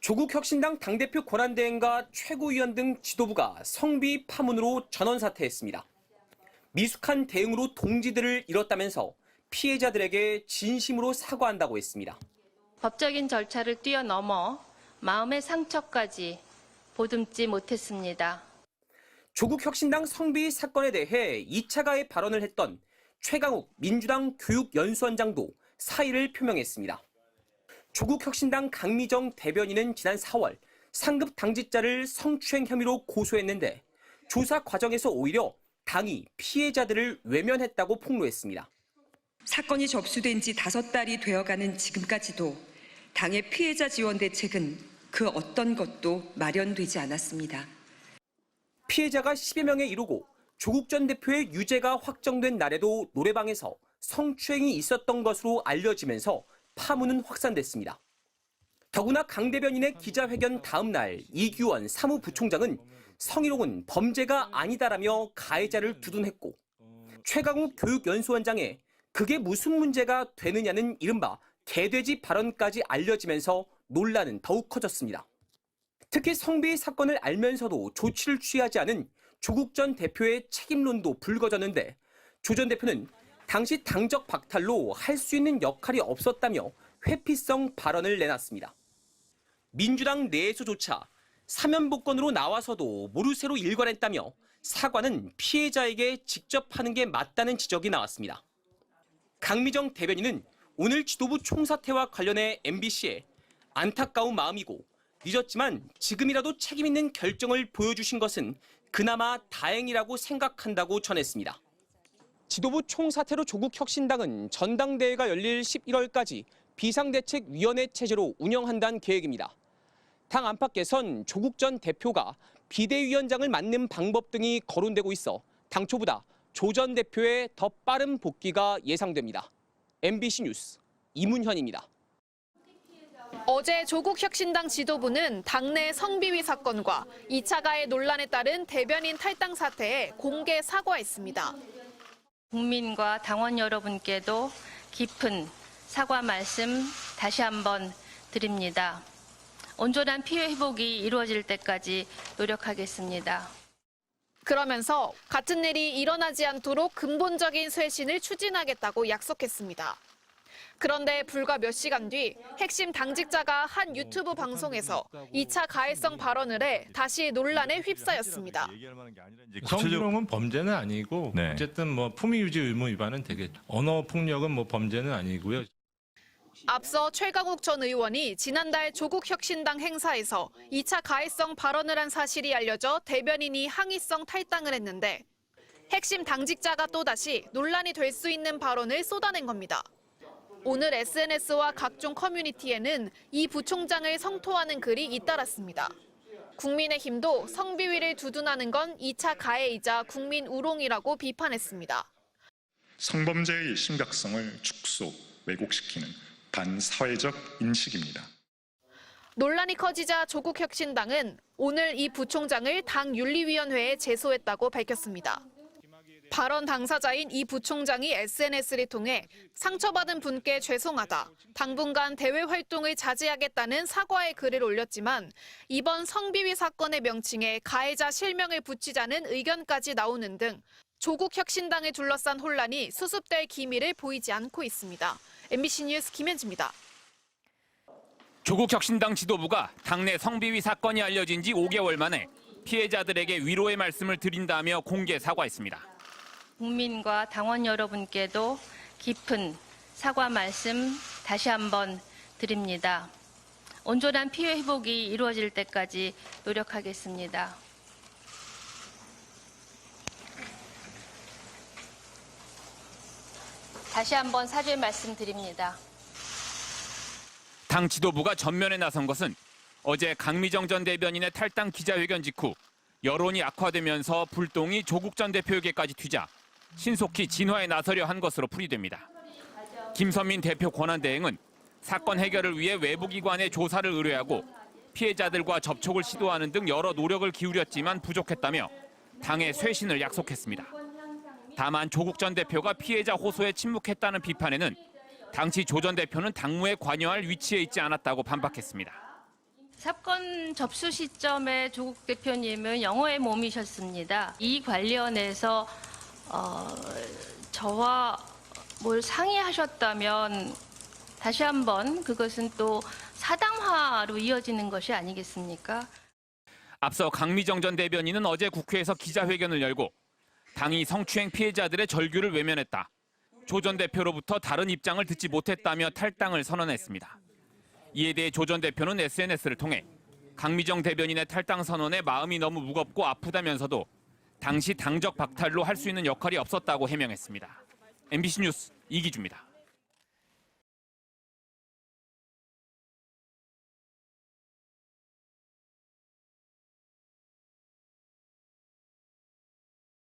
조국혁신당 당대표 권한대행과 최고위원 등 지도부가 성비 파문으로 전원 사퇴했습니다. 미숙한 대응으로 동지들을 잃었다면서 피해자들에게 진심으로 사과한다고 했습니다. 법적인 절차를 뛰어넘어 마음의 상처까지 보듬지 못했습니다. 조국혁신당 성비 사건에 대해 2차 가해 발언을 했던 최강욱 민주당 교육연수원장도 사의를 표명했습니다. 조국혁신당 강미정 대변인은 지난 4월 상급 당직자를 성추행 혐의로 고소했는데 조사 과정에서 오히려 당이 피해자들을 외면했다고 폭로했습니다. 사건이 접수된 지 5달이 되어가는 지금까지도 당의 피해자 지원 대책은 그 어떤 것도 마련되지 않았습니다. 피해자가 10여 명에 이르고 조국 전 대표의 유죄가 확정된 날에도 노래방에서 성추행이 있었던 것으로 알려지면서 파문은 확산됐습니다. 더구나 강 대변인의 기자회견 다음 날 이규원 사무부총장은 성희롱은 범죄가 아니다라며 가해자를 두둔했고 최강욱 교육연수원장의 그게 무슨 문제가 되느냐는 이른바 개돼지 발언까지 알려지면서 논란은 더욱 커졌습니다. 특히 성비 사건을 알면서도 조치를 취하지 않은 조국 전 대표의 책임론도 불거졌는데 조 전 대표는 당시 당적 박탈로 할 수 있는 역할이 없었다며 회피성 발언을 내놨습니다. 민주당 내에서조차 사면복권으로 나와서도 모르쇠로 일관했다며 사과는 피해자에게 직접 하는 게 맞다는 지적이 나왔습니다. 강미정 대변인은 오늘 지도부 총사퇴와 관련해 MBC에 안타까운 마음이고 늦었지만 지금이라도 책임 있는 결정을 보여주신 것은 그나마 다행이라고 생각한다고 전했습니다. 지도부 총사퇴로 조국혁신당은 전당대회가 열릴 11월까지 비상대책위원회 체제로 운영한다는 계획입니다. 당 안팎에선 조국 전 대표가 비대위원장을 맡는 방법 등이 거론되고 있어 당초보다 조 전 대표의 더 빠른 복귀가 예상됩니다. MBC 뉴스 이문현입니다. 어제 조국혁신당 지도부는 당내 성비위 사건과 2차 가해 논란에 따른 대변인 탈당 사태에 공개 사과했습니다. 국민과 당원 여러분께도 깊은 사과 말씀 다시 한번 드립니다. 온전한 피해 회복이 이루어질 때까지 노력하겠습니다. 그러면서 같은 일이 일어나지 않도록 근본적인 쇄신을 추진하겠다고 약속했습니다. 그런데 불과 몇 시간 뒤 핵심 당직자가 한 유튜브 방송에서 2차 가해성 발언을 해 다시 논란에 휩싸였습니다. 성희롱은 범죄는 아니고 어쨌든 뭐 품위유지 의무 위반은 되겠죠. 언어 폭력은 뭐 범죄는 아니고요. 앞서 최강욱 전 의원이 지난달 조국혁신당 행사에서 2차 가해성 발언을 한 사실이 알려져 대변인이 항의성 탈당을 했는데 핵심 당직자가 또다시 논란이 될 수 있는 발언을 쏟아낸 겁니다. 오늘 SNS와 각종 커뮤니티에는 이 부총장을 성토하는 글이 잇따랐습니다. 국민의힘도 성비위를 두둔하는 건 2차 가해이자 국민 우롱이라고 비판했습니다. 성범죄의 심각성을 축소, 왜곡시키는 반사회적 인식입니다. 논란이 커지자 조국혁신당은 오늘 이 부총장을 당윤리위원회에 제소했다고 밝혔습니다. 발언 당사자인 이 부총장이 SNS를 통해 상처받은 분께 죄송하다, 당분간 대외 활동을 자제하겠다는 사과의 글을 올렸지만 이번 성비위 사건의 명칭에 가해자 실명을 붙이자는 의견까지 나오는 등 조국혁신당을 둘러싼 혼란이 수습될 기미를 보이지 않고 있습니다. MBC 뉴스 김현지입니다. 조국혁신당 지도부가 당내 성비위 사건이 알려진 지 5개월 만에 피해자들에게 위로의 말씀을 드린다며 공개 사과했습니다. 국민과 당원 여러분께도 깊은 사과 말씀 다시 한번 드립니다. 온전한 피해 회복이 이루어질 때까지 노력하겠습니다. 다시 한번 사죄 말씀드립니다. 당 지도부가 전면에 나선 것은 어제 강미정 전 대변인의 탈당 기자회견 직후 여론이 악화되면서 불똥이 조국 전 대표에게까지 튀자 신속히 진화에 나서려 한 것으로 풀이됩니다. 김선민 대표 권한대행은 사건 해결을 위해 외부기관에 조사를 의뢰하고 피해자들과 접촉을 시도하는 등 여러 노력을 기울였지만 부족했다며 당의 쇄신을 약속했습니다. 다만 조국 전 대표가 피해자 호소에 침묵했다는 비판에는 당시 조 전 대표는 당무에 관여할 위치에 있지 않았다고 반박했습니다. 사건 접수 시점에 조국 대표님은 영어의 몸이셨습니다. 이 관련해서 저와 뭘 상의하셨다면 다시 한번 그것은 또 사당화로 이어지는 것이 아니겠습니까? 앞서 강미정 전 대변인은 어제 국회에서 기자회견을 열고 당이 성추행 피해자들의 절규를 외면했다. 조 전 대표로부터 다른 입장을 듣지 못했다며 탈당을 선언했습니다. 이에 대해 조 전 대표는 SNS를 통해 강미정 대변인의 탈당 선언에 마음이 너무 무겁고 아프다면서도 당시 당적 박탈로 할 수 있는 역할이 없었다고 해명했습니다. MBC 뉴스 이기주입니다.